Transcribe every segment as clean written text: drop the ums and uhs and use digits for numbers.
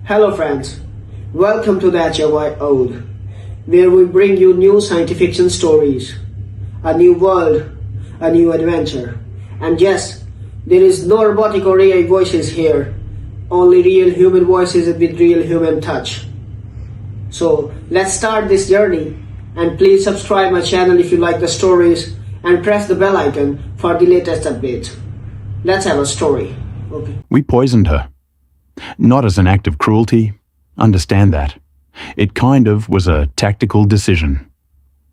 Hello friends, welcome to the HFY Ode, where we bring you new science fiction stories, a new world, a new adventure. And yes, there is no robotic or AI voices here, only real human voices with real human touch. So let's start this journey, and please subscribe my channel if you like the stories and press the bell icon for the latest updates. Let's have a story. Okay. We poisoned her. Not as an act of cruelty, understand that. It kind of was a tactical decision.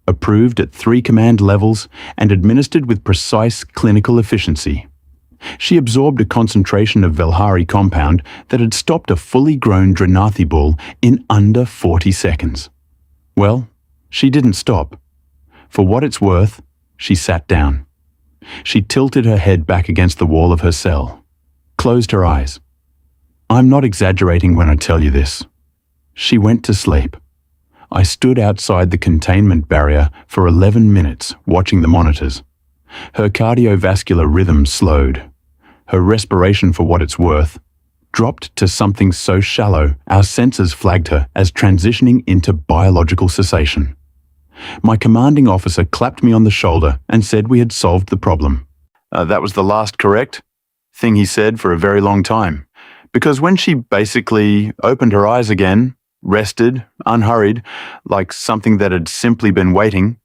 Approved at 3 command levels and administered with precise clinical efficiency. She absorbed a concentration of Velhari compound that had stopped a fully grown Drenathi bull in under 40 seconds. Well, she didn't stop. For what it's worth, she sat down. She tilted her head back against the wall of her cell, closed her eyes. I'm not exaggerating when I tell you this. She went to sleep. I stood outside the containment barrier for 11 minutes watching the monitors. Her cardiovascular rhythm slowed. Her respiration, for what it's worth, dropped to something so shallow our sensors flagged her as transitioning into biological cessation. My commanding officer clapped me on the shoulder and said we had solved the problem. That was the last correct thing he said for a very long time. Because when she basically opened her eyes again, rested, unhurried, like something that had simply been waiting,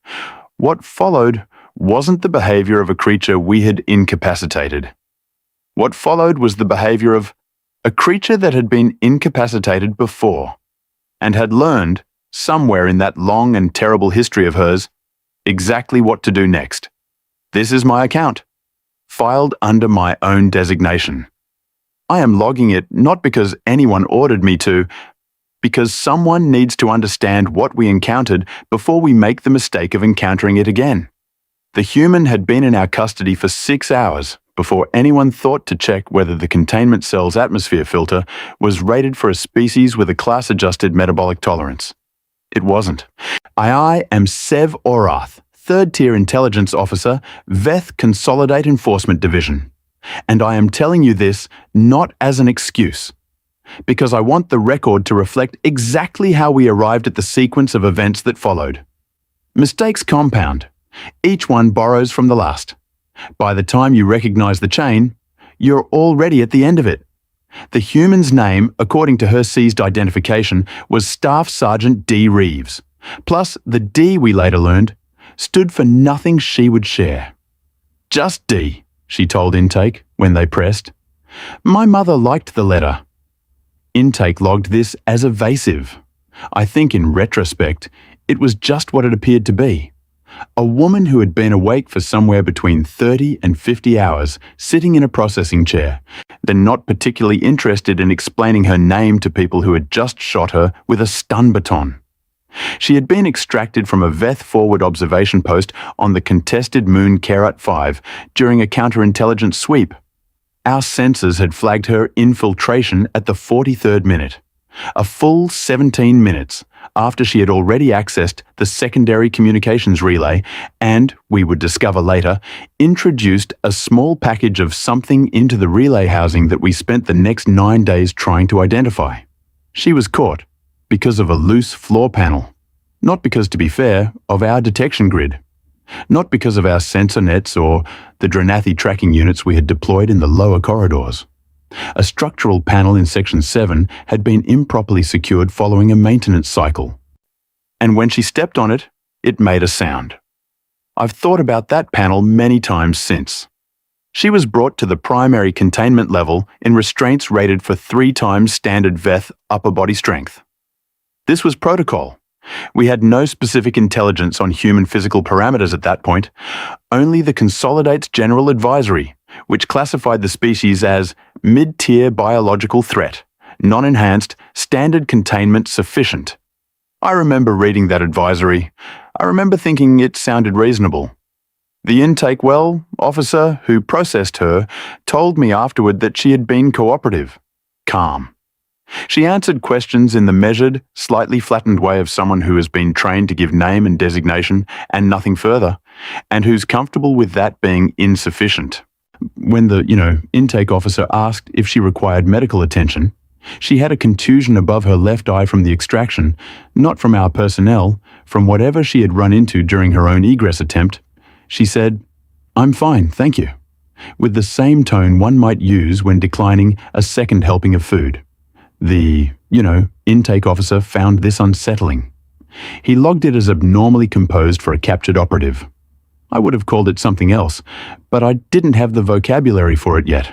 what followed wasn't the behavior of a creature we had incapacitated. What followed was the behavior of a creature that had been incapacitated before and had learned, somewhere in that long and terrible history of hers, exactly what to do next. This is my account, filed under my own designation. I am logging it not because anyone ordered me to, because someone needs to understand what we encountered before we make the mistake of encountering it again. The human had been in our custody for 6 hours before anyone thought to check whether the containment cell's atmosphere filter was rated for a species with a class-adjusted metabolic tolerance. It wasn't. I am Sev Orath, 3rd-tier intelligence officer, Veth Consolidate Enforcement Division. And I am telling you this not as an excuse, because I want the record to reflect exactly how we arrived at the sequence of events that followed. Mistakes compound. Each one borrows from the last. By the time you recognize the chain, you're already at the end of it. The human's name, according to her seized identification, was Staff Sergeant D. Reeves. Plus, the D, we later learned, stood for nothing she would share. Just D, she told Intake when they pressed. My mother liked the letter. Intake logged this as evasive. I think in retrospect, it was just what it appeared to be. A woman who had been awake for somewhere between 30 and 50 hours, sitting in a processing chair, then not particularly interested in explaining her name to people who had just shot her with a stun baton. She had been extracted from a Veth forward observation post on the contested moon Kerat 5 during a counterintelligence sweep. Our sensors had flagged her infiltration at the 43rd minute, a full 17 minutes after she had already accessed the secondary communications relay and, we would discover later, introduced a small package of something into the relay housing that we spent the next 9 days trying to identify. She was caught because of a loose floor panel, not because, to be fair, of our detection grid, not because of our sensor nets or the Drenathi tracking units we had deployed in the lower corridors. A structural panel in Section 7 had been improperly secured following a maintenance cycle. And when she stepped on it, it made a sound. I've thought about that panel many times since. She was brought to the primary containment level in restraints rated for 3 times standard Veth upper body strength. This was protocol. We had no specific intelligence on human physical parameters at that point, only the Consolidate's General Advisory, which classified the species as mid-tier biological threat, non-enhanced, standard containment sufficient. I remember reading that advisory. I remember thinking it sounded reasonable. The intake officer who processed her told me afterward that she had been cooperative, calm. She answered questions in the measured, slightly flattened way of someone who has been trained to give name and designation and nothing further, and who's comfortable with that being insufficient. When the, intake officer asked if she required medical attention, She had a contusion above her left eye from the extraction, not from our personnel, from whatever she had run into during her own egress attempt. She said, "I'm fine, thank you," with the same tone one might use when declining a second helping of food. The, intake officer found this unsettling. He logged it as abnormally composed for a captured operative. I would have called it something else, but I didn't have the vocabulary for it yet.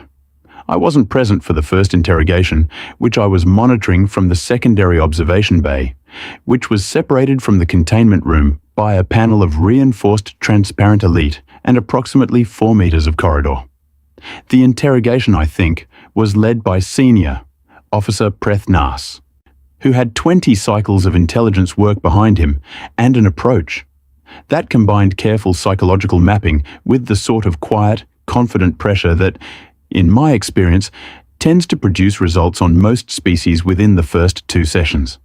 I wasn't present for the first interrogation, which I was monitoring from the secondary observation bay, which was separated from the containment room by a panel of reinforced transparent elite and approximately 4 meters of corridor. The interrogation, I think, was led by Senior Officer Preth Nas, who had 20 cycles of intelligence work behind him and an approach. That combined careful psychological mapping with the sort of quiet, confident pressure that, in my experience, tends to produce results on most species within the first 2 sessions.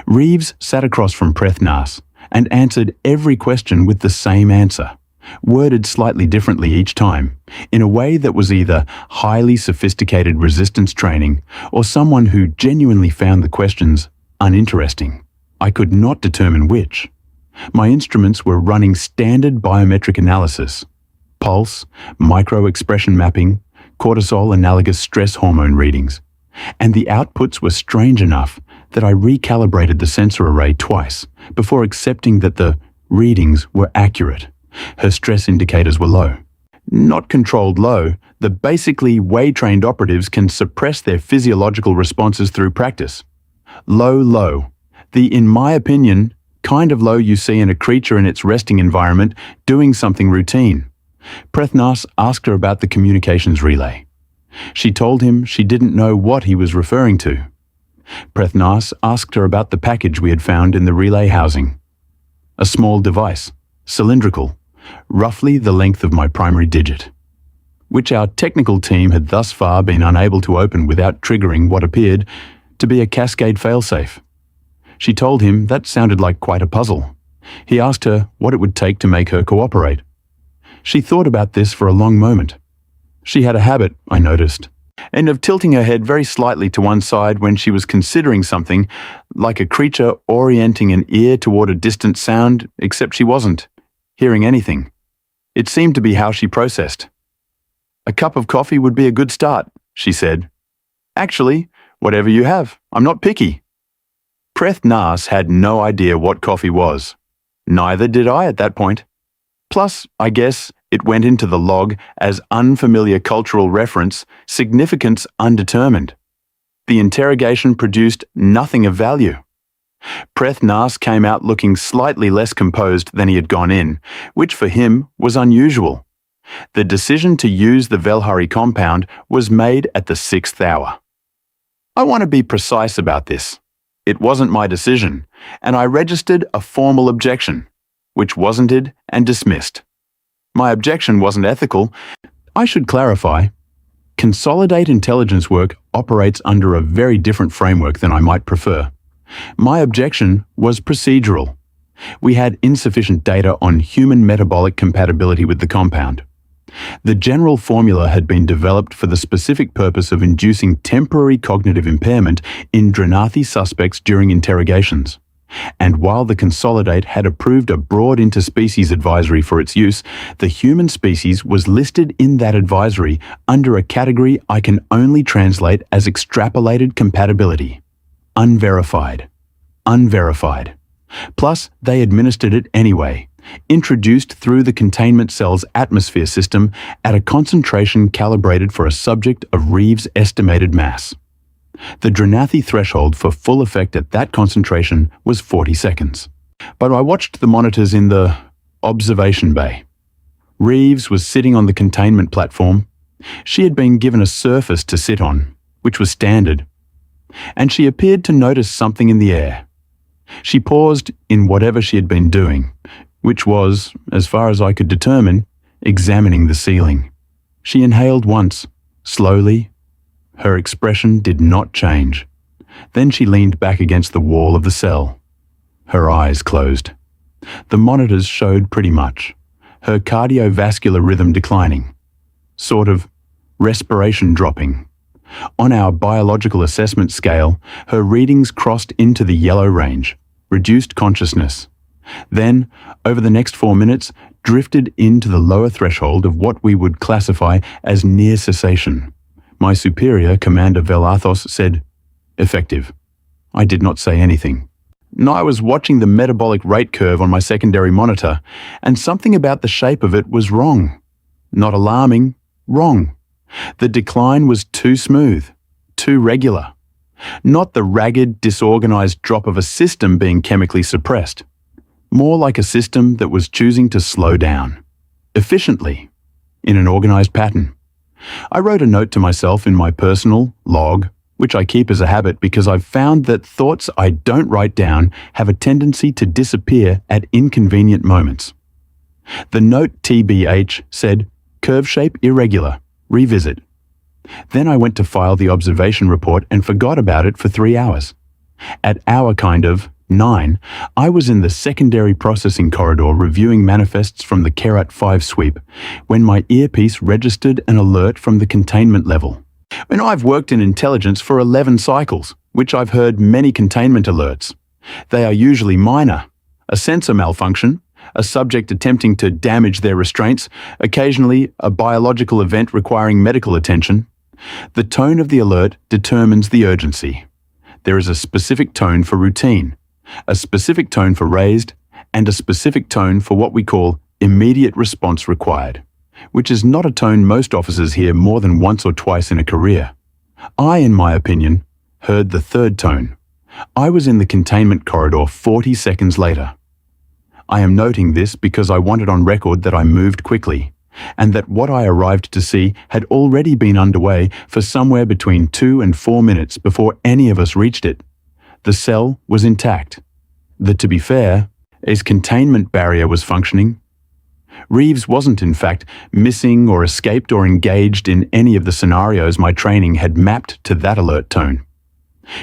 Reeves sat across from Preth Nas and answered every question with the same answer, worded slightly differently each time, in a way that was either highly sophisticated resistance training or someone who genuinely found the questions uninteresting. I could not determine which. My instruments were running standard biometric analysis, pulse, micro-expression mapping, cortisol analogous stress hormone readings, and the outputs were strange enough that I recalibrated the sensor array twice before accepting that the readings were accurate. Her stress indicators were low. Not controlled low, the basically way-trained operatives can suppress their physiological responses through practice. Low. The, in my opinion, kind of low you see in a creature in its resting environment doing something routine. Preth Nas asked her about the communications relay. She told him she didn't know what he was referring to. Preth Nas asked her about the package we had found in the relay housing. A small device, cylindrical, roughly the length of my primary digit, which our technical team had thus far been unable to open without triggering what appeared to be a cascade failsafe. She told him that sounded like quite a puzzle. He asked her what it would take to make her cooperate. She thought about this for a long moment. She had a habit, I noticed, and of tilting her head very slightly to one side when she was considering something, like a creature orienting an ear toward a distant sound, except she wasn't hearing anything. It seemed to be how she processed. "A cup of coffee would be a good start," she said. "Actually, whatever you have, I'm not picky." Preth Nas had no idea what coffee was. Neither did I at that point. Plus, I guess, it went into the log as unfamiliar cultural reference, significance undetermined. The interrogation produced nothing of value. Preth Nas came out looking slightly less composed than he had gone in, which for him was unusual. The decision to use the Velhari compound was made at the 6th hour. I want to be precise about this. It wasn't my decision, and I registered a formal objection, which wasn't and dismissed. My objection wasn't ethical. I should clarify. Consolidate intelligence work operates under a very different framework than I might prefer. My objection was procedural. We had insufficient data on human metabolic compatibility with the compound. The general formula had been developed for the specific purpose of inducing temporary cognitive impairment in Dranathi suspects during interrogations. And while the Consolidate had approved a broad interspecies advisory for its use, the human species was listed in that advisory under a category I can only translate as extrapolated compatibility. Unverified. Plus, they administered it anyway, introduced through the containment cell's atmosphere system at a concentration calibrated for a subject of Reeves' estimated mass. The Dranathi threshold for full effect at that concentration was 40 seconds. But I watched the monitors in the observation bay. Reeves was sitting on the containment platform. She had been given a surface to sit on, which was standard, and she appeared to notice something in the air. She paused in whatever she had been doing, which was, as far as I could determine, examining the ceiling. She inhaled once, slowly. Her expression did not change. Then she leaned back against the wall of the cell. Her eyes closed. The monitors showed pretty much. Her cardiovascular rhythm declining. Sort of respiration dropping. On our biological assessment scale, her readings crossed into the yellow range, reduced consciousness. Then, over the next 4 minutes, drifted into the lower threshold of what we would classify as near cessation. My superior, Commander Velathos, said, "Effective." I did not say anything. No, I was watching the metabolic rate curve on my secondary monitor, and something about the shape of it was wrong. Not alarming, wrong. The decline was too smooth, too regular. Not the ragged, disorganized drop of a system being chemically suppressed. More like a system that was choosing to slow down. Efficiently. In an organized pattern. I wrote a note to myself in my personal log, which I keep as a habit because I've found that thoughts I don't write down have a tendency to disappear at inconvenient moments. The note TBH said, "Curve shape irregular. Revisit." Then I went to file the observation report and forgot about it for 3 hours. At hour 9, I was in the secondary processing corridor reviewing manifests from the Kerat 5 sweep when my earpiece registered an alert from the containment level. And I've worked in intelligence for 11 cycles, which I've heard many containment alerts. They are usually minor: a sensor malfunction, a subject attempting to damage their restraints, occasionally a biological event requiring medical attention. The tone of the alert determines the urgency. There is a specific tone for routine, a specific tone for raised, and a specific tone for what we call immediate response required, which is not a tone most officers hear more than once or twice in a career. I, in my opinion, heard the third tone. I was in the containment corridor 40 seconds later. I am noting this because I wanted on record that I moved quickly, and that what I arrived to see had already been underway for somewhere between 2 and 4 minutes before any of us reached it. The cell was intact. To be fair, its containment barrier was functioning. Reeves wasn't, in fact, missing or escaped or engaged in any of the scenarios my training had mapped to that alert tone.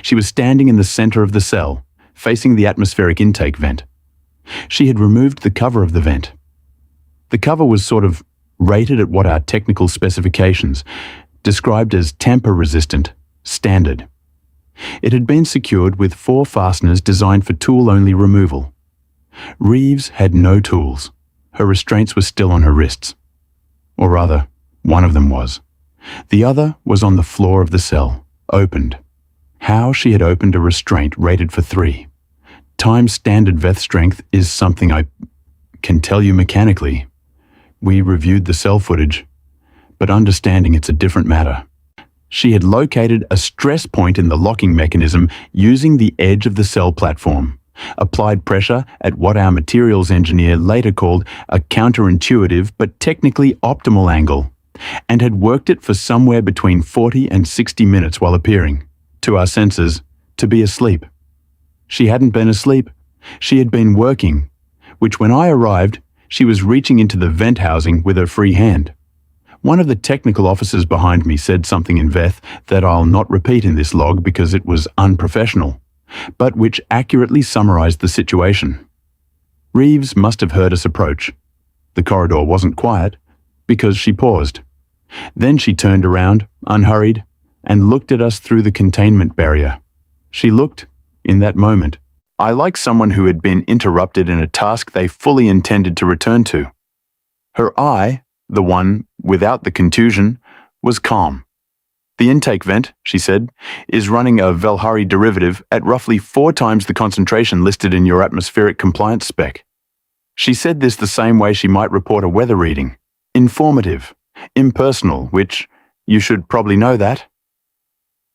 She was standing in the center of the cell, facing the atmospheric intake vent. She had removed the cover of the vent. The cover was sort of rated at what our technical specifications described as tamper-resistant, standard. It had been secured with 4 fasteners designed for tool-only removal. Reeves had no tools. Her restraints were still on her wrists. Or rather, one of them was. The other was on the floor of the cell, opened. How she had opened a restraint rated for 3 times standard Veth strength is something I can tell you mechanically. We reviewed the cell footage, but understanding it's a different matter. She had located a stress point in the locking mechanism using the edge of the cell platform, applied pressure at what our materials engineer later called a counterintuitive but technically optimal angle, and had worked it for somewhere between 40 and 60 minutes while appearing, to our senses, to be asleep. She hadn't been asleep. She had been working, which when I arrived, she was reaching into the vent housing with her free hand. One of the technical officers behind me said something in Veth that I'll not repeat in this log because it was unprofessional, but which accurately summarized the situation. Reeves must have heard us approach. The corridor wasn't quiet, because she paused. Then she turned around, unhurried, and looked at us through the containment barrier. She looked, in that moment, like someone who had been interrupted in a task they fully intended to return to. Her eye, the one without the contusion, was calm. "The intake vent," she said, "is running a Velhari derivative at roughly 4 times the concentration listed in your atmospheric compliance spec." She said this the same way she might report a weather reading. Informative, impersonal, which, you should probably know that.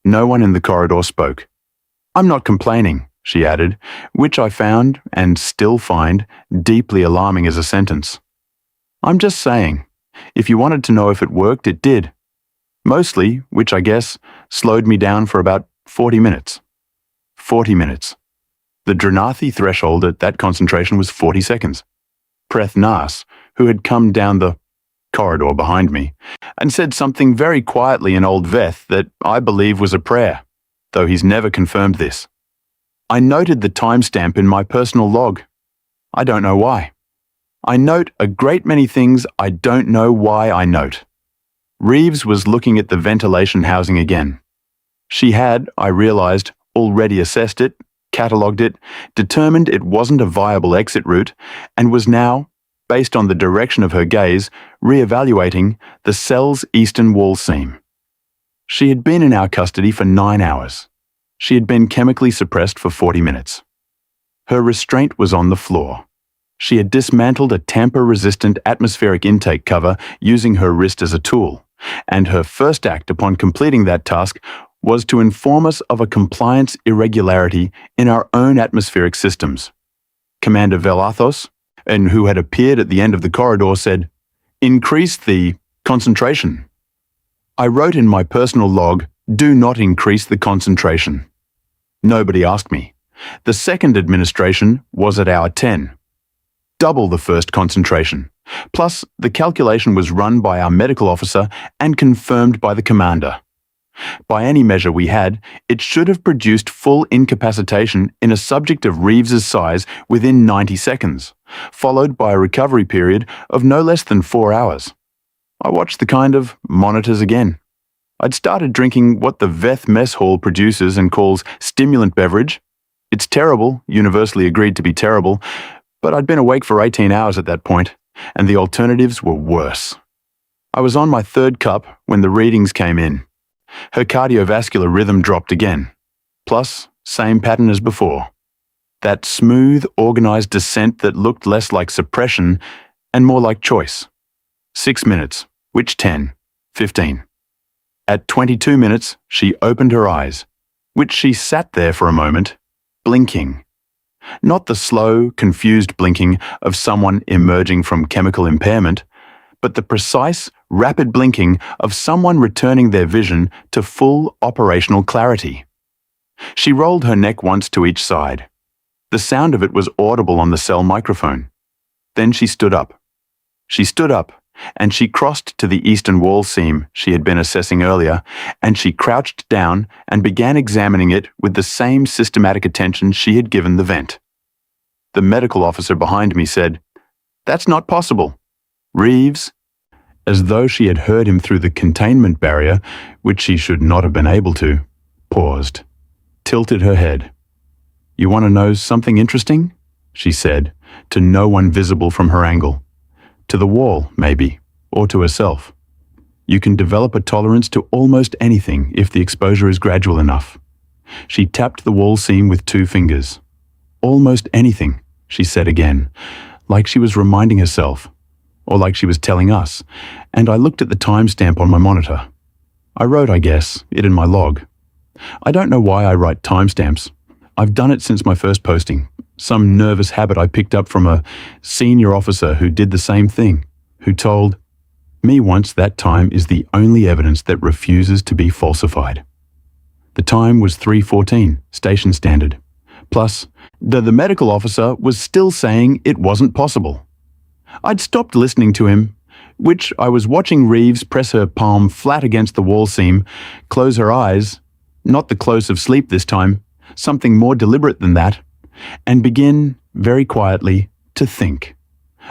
No one in the corridor spoke. "I'm not complaining," she added, which I found, and still find, deeply alarming as a sentence. "I'm just saying, if you wanted to know if it worked, it did. Mostly, which I guess, slowed me down for about 40 minutes. 40 minutes. The Dranathi threshold at that concentration was 40 seconds. Preth Nas, who had come down the corridor behind me, and said something very quietly in Old Veth that I believe was a prayer, though he's never confirmed this. I noted the timestamp in my personal log. I don't know why. I note a great many things I don't know why I note. Reeves was looking at the ventilation housing again. She had, I realized, already assessed it, catalogued it, determined it wasn't a viable exit route, and was now, based on the direction of her gaze, re-evaluating the cell's eastern wall seam. She had been in our custody for 9 hours. She had been chemically suppressed for 40 minutes. Her restraint was on the floor. She had dismantled a tamper-resistant atmospheric intake cover using her wrist as a tool, and her first act upon completing that task was to inform us of a compliance irregularity in our own atmospheric systems. Commander Velathos, and who had appeared at the end of the corridor, said, "Increase the concentration." I wrote in my personal log, "Do not increase the concentration." Nobody asked me. The second administration was at hour 10. Double the first concentration. Plus, the calculation was run by our medical officer and confirmed by the commander. By any measure we had, it should have produced full incapacitation in a subject of Reeves's size within 90 seconds, followed by a recovery period of no less than 4 hours. I watched the kind of monitors again. I'd started drinking what the Veth mess hall produces and calls stimulant beverage. It's terrible, universally agreed to be terrible, but I'd been awake for 18 hours at that point, and the alternatives were worse. I was on my third cup when the readings came in. Her cardiovascular rhythm dropped again. Plus, same pattern as before. That smooth, organized descent that looked less like suppression and more like choice. 6 minutes, which 10, 15. At 22 minutes, she opened her eyes, which she sat there for a moment, blinking. Not the slow, confused blinking of someone emerging from chemical impairment, but the precise, rapid blinking of someone returning their vision to full operational clarity. She rolled her neck once to each side. The sound of it was audible on the cell microphone. Then she stood up. She stood up, and she crossed to the eastern wall seam she had been assessing earlier, and she crouched down and began examining it with the same systematic attention she had given the vent. The medical officer behind me said, "That's not possible. Reeves," as though she had heard him through the containment barrier, which she should not have been able to, paused, tilted her head. "You want to know something interesting?" she said, to no one visible from her angle. To the wall, maybe, or to herself. "You can develop a tolerance to almost anything if the exposure is gradual enough." She tapped the wall seam with 2 fingers. "Almost anything," she said again, like she was reminding herself, or like she was telling us, and I looked at the timestamp on my monitor. I wrote, I guess, it in my log. I don't know why I write timestamps. I've done it since my first posting. Some nervous habit I picked up from a senior officer who did the same thing, who told me once that time is the only evidence that refuses to be falsified. The time was 3:14, station standard. Plus, the medical officer was still saying it wasn't possible. I'd stopped listening to him, which I was watching Reeves press her palm flat against the wall seam, close her eyes, not the close of sleep this time, something more deliberate than that, and begin, very quietly, to think.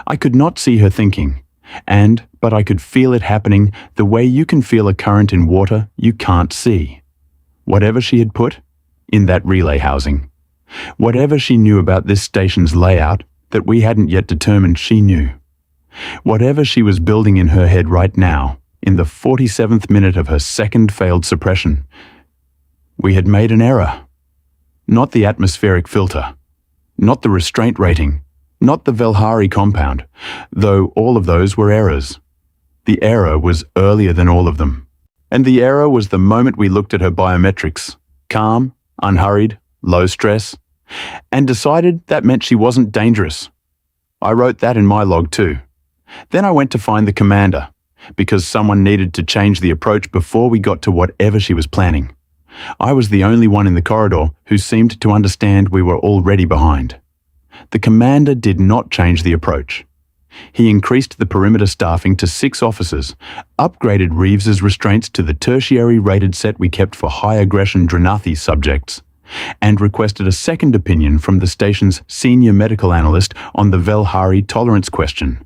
I could not see her thinking, but I could feel it happening the way you can feel a current in water you can't see. Whatever she had put in that relay housing, whatever she knew about this station's layout that we hadn't yet determined she knew, whatever she was building in her head right now, in the 47th minute of her second failed suppression, we had made an error. Not the atmospheric filter, not the restraint rating, not the Velhari compound, though all of those were errors. The error was earlier than all of them. And the error was the moment we looked at her biometrics, calm, unhurried, low stress, and decided that meant she wasn't dangerous. I wrote that in my log too. Then I went to find the commander, because someone needed to change the approach before we got to whatever she was planning. I was the only one in the corridor who seemed to understand we were already behind. The commander did not change the approach. He increased the perimeter staffing to 6 officers, upgraded Reeves's restraints to the tertiary rated set we kept for high-aggression Dranathi subjects, and requested a second opinion from the station's senior medical analyst on the Velhari tolerance question.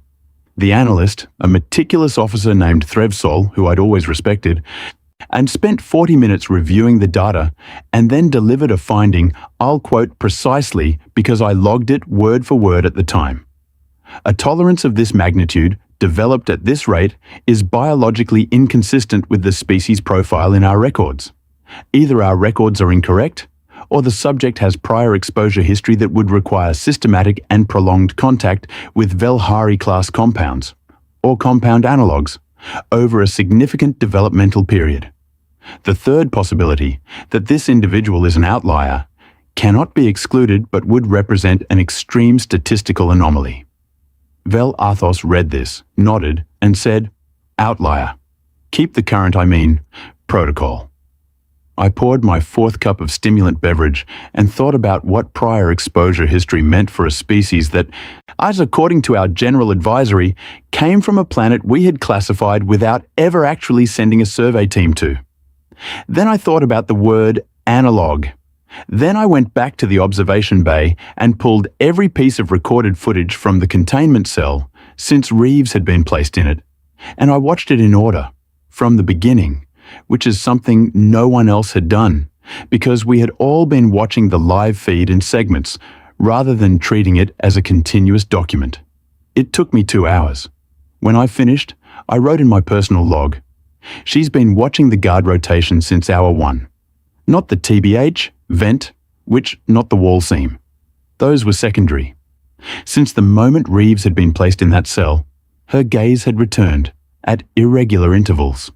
The analyst, a meticulous officer named Threvsol, who I'd always respected, and spent 40 minutes reviewing the data and then delivered a finding I'll quote precisely because I logged it word for word at the time. A tolerance of this magnitude, developed at this rate, is biologically inconsistent with the species profile in our records. Either our records are incorrect, or the subject has prior exposure history that would require systematic and prolonged contact with Velhari-class compounds, or compound analogues, over a significant developmental period. The third possibility, that this individual is an outlier, cannot be excluded but would represent an extreme statistical anomaly. Vel Athos read this, nodded, and said, "Outlier. Keep the current, protocol." I poured my fourth cup of stimulant beverage and thought about what prior exposure history meant for a species that, as according to our general advisory, came from a planet we had classified without ever actually sending a survey team to. Then I thought about the word analog. Then I went back to the observation bay and pulled every piece of recorded footage from the containment cell since Reeves had been placed in it, and I watched it in order, from the beginning, which is something no one else had done, because we had all been watching the live feed in segments, rather than treating it as a continuous document. It took me 2 hours. When I finished, I wrote in my personal log, "She's been watching the guard rotation since hour 1. Not the TBH, vent, not the wall seam. Those were secondary. Since the moment Reeves had been placed in that cell, her gaze had returned, at irregular intervals.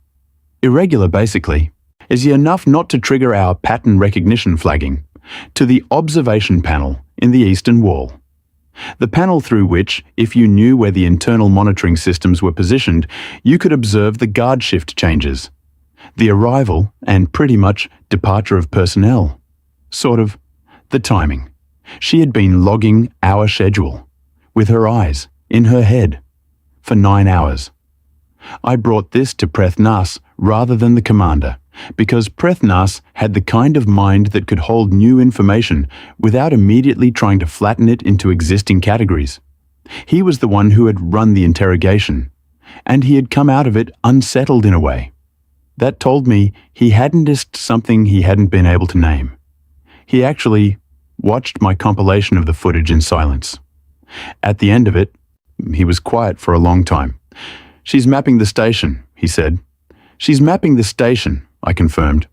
Irregular, basically, is enough not to trigger our pattern recognition flagging, to the observation panel in the eastern wall. The panel through which, if you knew where the internal monitoring systems were positioned, you could observe the guard shift changes, the arrival and pretty much departure of personnel. Sort of the timing. She had been logging our schedule, with her eyes, in her head, for 9 hours. I brought this to Prethnas rather than the commander, because Prethnas had the kind of mind that could hold new information without immediately trying to flatten it into existing categories. He was the one who had run the interrogation, and he had come out of it unsettled in a way. That told me he hadn't missed something he hadn't been able to name. He actually watched my compilation of the footage in silence. At the end of it, he was quiet for a long time. "She's mapping the station," he said. "She's mapping the station," I confirmed.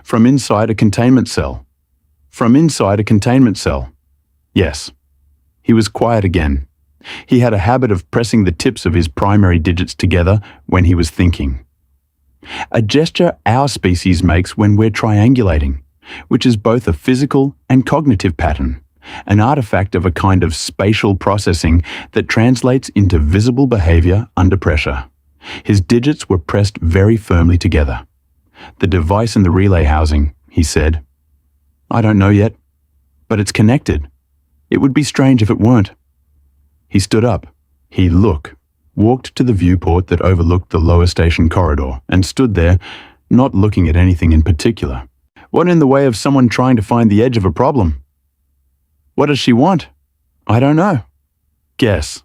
"From inside a containment cell." "From inside a containment cell." "Yes." He was quiet again. He had a habit of pressing the tips of his primary digits together when he was thinking. A gesture our species makes when we're triangulating, which is both a physical and cognitive pattern, an artifact of a kind of spatial processing that translates into visible behavior under pressure. His digits were pressed very firmly together. "The device in the relay housing," he said. "I don't know yet, but it's connected. It would be strange if it weren't." He stood up. He walked to the viewport that overlooked the lower station corridor and stood there, not looking at anything in particular. "What in the way of someone trying to find the edge of a problem?" "What does she want?" "I don't know." "Guess."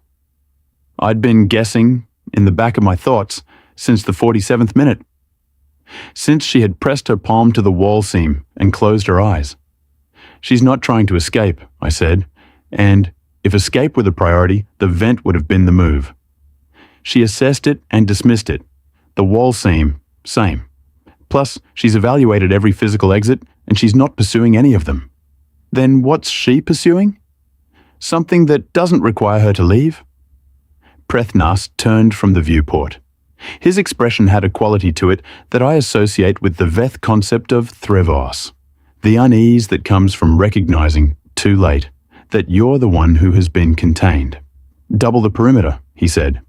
I'd been guessing, in the back of my thoughts, since the 47th minute. Since she had pressed her palm to the wall seam and closed her eyes. "She's not trying to escape," I said, and, if escape were the priority, the vent would have been the move. She assessed it and dismissed it. The wall seam, same. Plus, she's evaluated every physical exit, and she's not pursuing any of them. Then what's she pursuing? Something that doesn't require her to leave? Prethnas turned from the viewport. His expression had a quality to it that I associate with the Veth concept of threvos, the unease that comes from recognizing, too late, that you're the one who has been contained. "Double the perimeter," he said.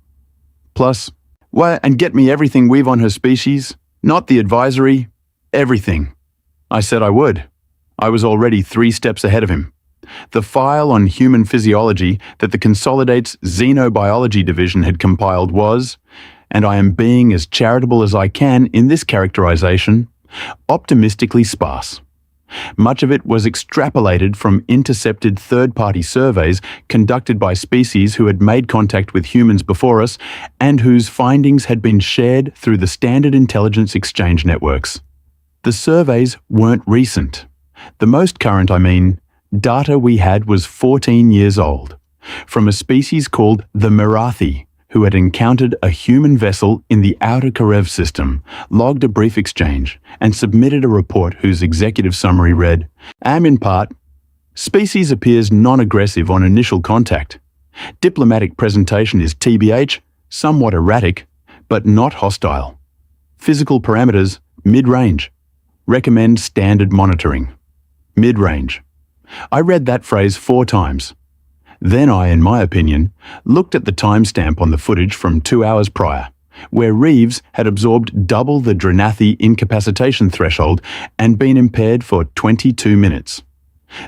"Plus, and get me everything we've on her species, not the advisory, everything." I said I would. I was already 3 steps ahead of him. The file on human physiology that the Consolidate's Xenobiology division had compiled was, and I am being as charitable as I can in this characterization, optimistically sparse. Much of it was extrapolated from intercepted third-party surveys conducted by species who had made contact with humans before us and whose findings had been shared through the standard intelligence exchange networks. The surveys weren't recent. The most current, data we had was 14 years old, from a species called the Merathi, who had encountered a human vessel in the outer Karev system, logged a brief exchange, and submitted a report whose executive summary read, in part, species appears non-aggressive on initial contact. Diplomatic presentation is TBH, somewhat erratic, but not hostile. Physical parameters, mid-range. Recommend standard monitoring. Mid-range. I read that phrase 4 times. Then I, in my opinion, looked at the timestamp on the footage from 2 hours prior, where Reeves had absorbed double the Dranathi incapacitation threshold and been impaired for 22 minutes.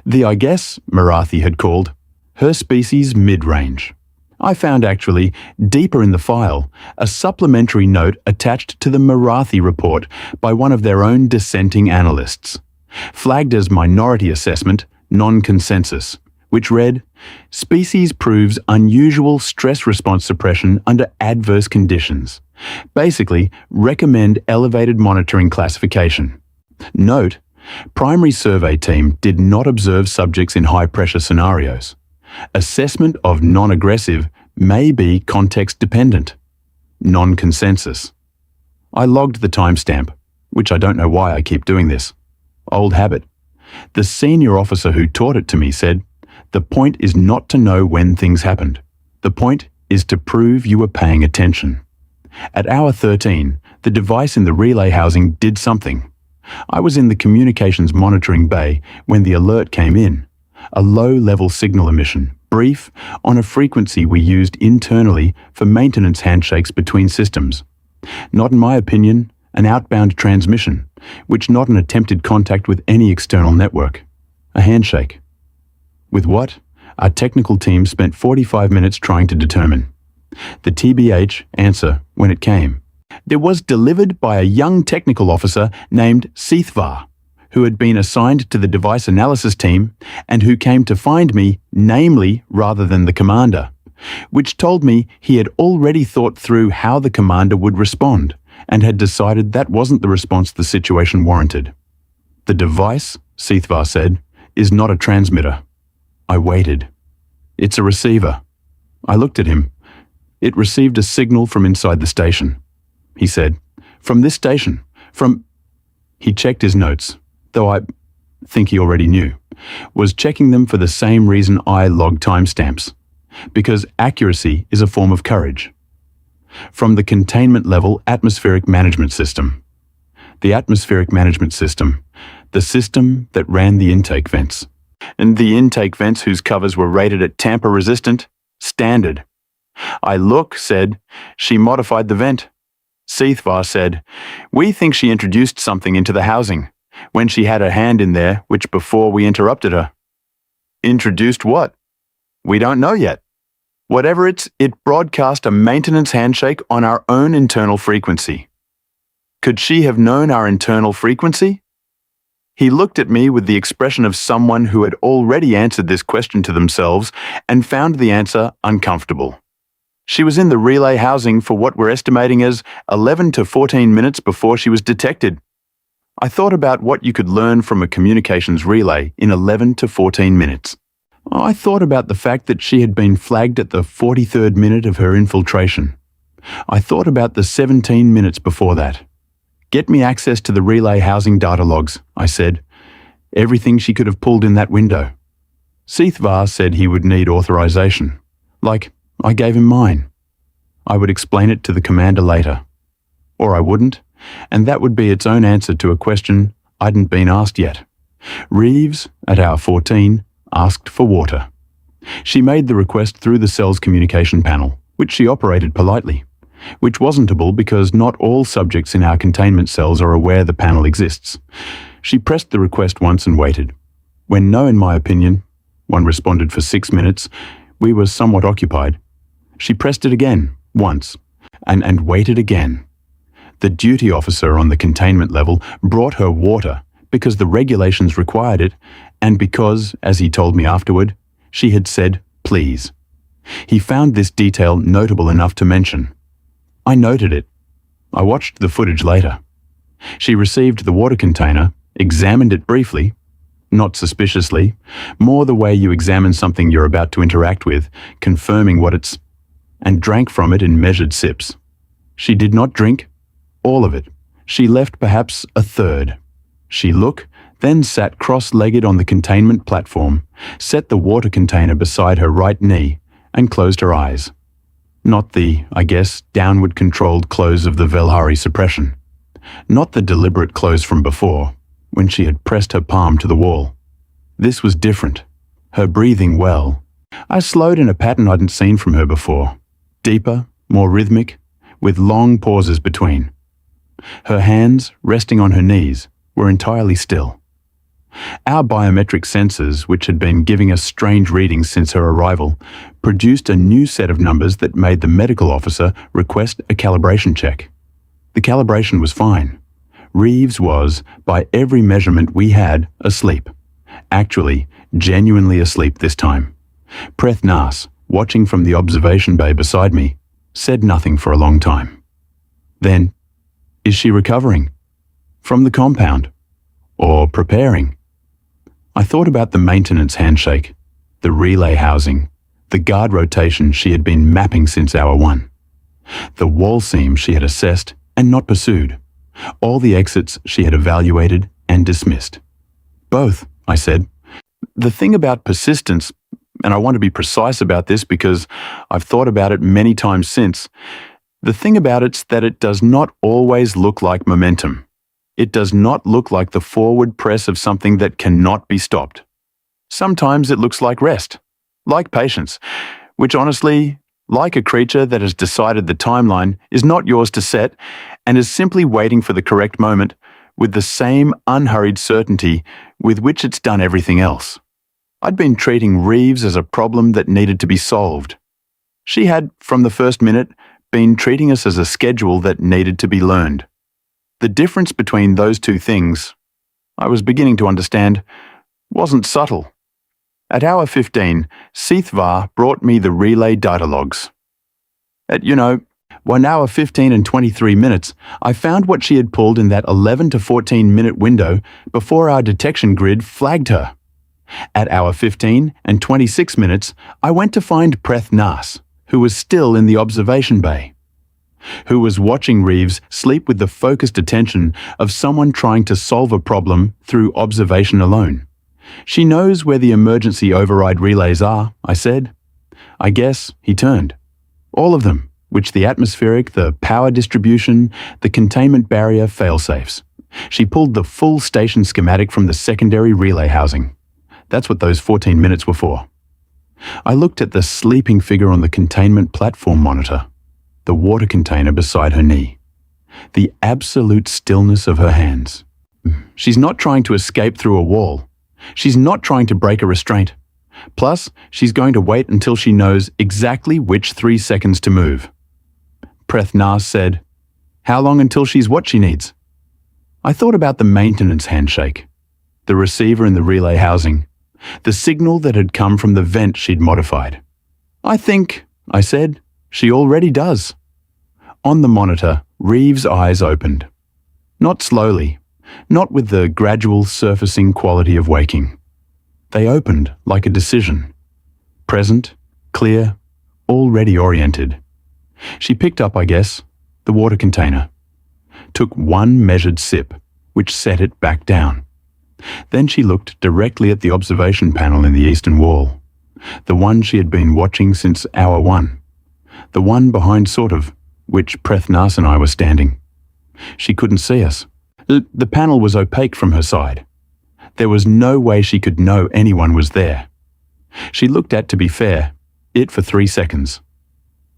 The I guess Merathi had called her species mid-range. I found actually, deeper in the file, a supplementary note attached to the Merathi report by one of their own dissenting analysts, flagged as minority assessment, non-consensus, which read, species proves unusual stress response suppression under adverse conditions. Basically, recommend elevated monitoring classification. Note, primary survey team did not observe subjects in high-pressure scenarios. Assessment of non-aggressive may be context-dependent. Non-consensus. I logged the timestamp, which I don't know why I keep doing this. Old habit. The senior officer who taught it to me said, the point is not to know when things happened. The point is to prove you were paying attention. At hour 13, the device in the relay housing did something. I was in the communications monitoring bay when the alert came in. A low-level signal emission, brief, on a frequency we used internally for maintenance handshakes between systems. Not in my opinion, an outbound transmission, which not an attempted contact with any external network. A handshake. With what? Our technical team spent 45 minutes trying to determine. The TBH answer, when it came, there was delivered by a young technical officer named Sithvar, who had been assigned to the device analysis team and who came to find me, namely rather than the commander, which told me he had already thought through how the commander would respond and had decided that wasn't the response the situation warranted. The device, Sithvar said, is not a transmitter. I waited. It's a receiver. I looked at him. It received a signal from inside the station. He said, from this station, from... He checked his notes, though I think he already knew, was checking them for the same reason I log timestamps, because accuracy is a form of courage. From the containment level atmospheric management system. The atmospheric management system, the system that ran the intake vents. And the intake vents whose covers were rated at tamper-resistant, standard. I said, she modified the vent. Sithvar said, we think she introduced something into the housing, when she had her hand in there, which before we interrupted her. Introduced what? We don't know yet. Whatever it broadcast a maintenance handshake on our own internal frequency. Could she have known our internal frequency? He looked at me with the expression of someone who had already answered this question to themselves and found the answer uncomfortable. She was in the relay housing for what we're estimating as 11 to 14 minutes before she was detected. I thought about what you could learn from a communications relay in 11 to 14 minutes. I thought about the fact that she had been flagged at the 43rd minute of her infiltration. I thought about the 17 minutes before that. Get me access to the relay housing data logs, I said. Everything she could have pulled in that window. Sithvar said he would need authorization. Like, I gave him mine. I would explain it to the commander later. Or I wouldn't, and that would be its own answer to a question I'dn't been asked yet. Reeves, at hour 14, asked for water. She made the request through the cell's communication panel, which she operated politely, which wasn't able because not all subjects in our containment cells are aware the panel exists. She pressed the request once and waited. When no, in my opinion, one responded for 6 minutes, we were somewhat occupied. She pressed it again, once, and waited again. The duty officer on the containment level brought her water because the regulations required it, and because, as he told me afterward, she had said, please. He found this detail notable enough to mention. I noted it. I watched the footage later. She received the water container, examined it briefly, not suspiciously, more the way you examine something you're about to interact with, confirming what it's, and drank from it in measured sips. She did not drink all of it. She left perhaps a third. She then sat cross-legged on the containment platform, set the water container beside her right knee, and closed her eyes. Not the, I guess, downward-controlled close of the Velhari suppression. Not the deliberate close from before, when she had pressed her palm to the wall. This was different. Her breathing well. I slowed in a pattern I'd not seen from her before. Deeper, more rhythmic, with long pauses between. Her hands, resting on her knees, were entirely still. Our biometric sensors, which had been giving us strange readings since her arrival, produced a new set of numbers that made the medical officer request a calibration check. The calibration was fine. Reeves was, by every measurement we had, asleep. Actually, genuinely asleep this time. Preth Nas, watching from the observation bay beside me, said nothing for a long time. Then, is she recovering? From the compound? Or preparing? I thought about the maintenance handshake, the relay housing, the guard rotation she had been mapping since hour one, the wall seam she had assessed and not pursued, all the exits she had evaluated and dismissed. Both, I said. The thing about persistence, and I want to be precise about this because I've thought about it many times since, the thing about it's that it does not always look like momentum. It does not look like the forward press of something that cannot be stopped. Sometimes it looks like rest, like patience, which honestly, like a creature that has decided the timeline is not yours to set and is simply waiting for the correct moment with the same unhurried certainty with which it's done everything else. I'd been treating Reeves as a problem that needed to be solved. She had, from the first minute, been treating us as a schedule that needed to be learned. The difference between those two things, I was beginning to understand, wasn't subtle. At hour 15, Seethvar brought me the relay data logs. At, 1 hour 15 and 23 minutes, I found what she had pulled in that 11 to 14 minute window before our detection grid flagged her. At hour 15 and 26 minutes, I went to find Preth Nas, who was still in the observation bay, who was watching Reeves sleep with the focused attention of someone trying to solve a problem through observation alone. She knows where the emergency override relays are, I said. I guess he turned. All of them, which the atmospheric, the power distribution, the containment barrier failsafes. She pulled the full station schematic from the secondary relay housing. That's what those 14 minutes were for. I looked at the sleeping figure on the containment platform monitor, the water container beside her knee, the absolute stillness of her hands. She's not trying to escape through a wall. She's not trying to break a restraint. Plus, she's going to wait until she knows exactly which 3 seconds to move. Preth Nas said, "How long until she's what she needs?" I thought about the maintenance handshake, the receiver in the relay housing, the signal that had come from the vent she'd modified. I think, I said, she already does. On the monitor, Reeves' eyes opened. Not slowly, not with the gradual surfacing quality of waking. They opened like a decision. Present, clear, already oriented. She picked up, I guess, the water container. Took one measured sip, which set it back down. Then she looked directly at the observation panel in the eastern wall, the one she had been watching since hour 1, the one behind sort of, which Preth Nas and I were standing. She couldn't see us. The panel was opaque from her side. There was no way she could know anyone was there. She looked at, to be fair, it for 3 seconds.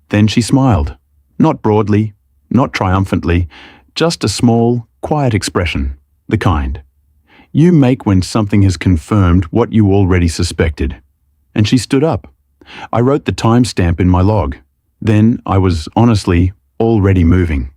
Then she smiled, not broadly, not triumphantly, just a small, quiet expression, the kind you make when something has confirmed what you already suspected. And she stood up. I wrote the timestamp in my log. Then I was honestly already moving.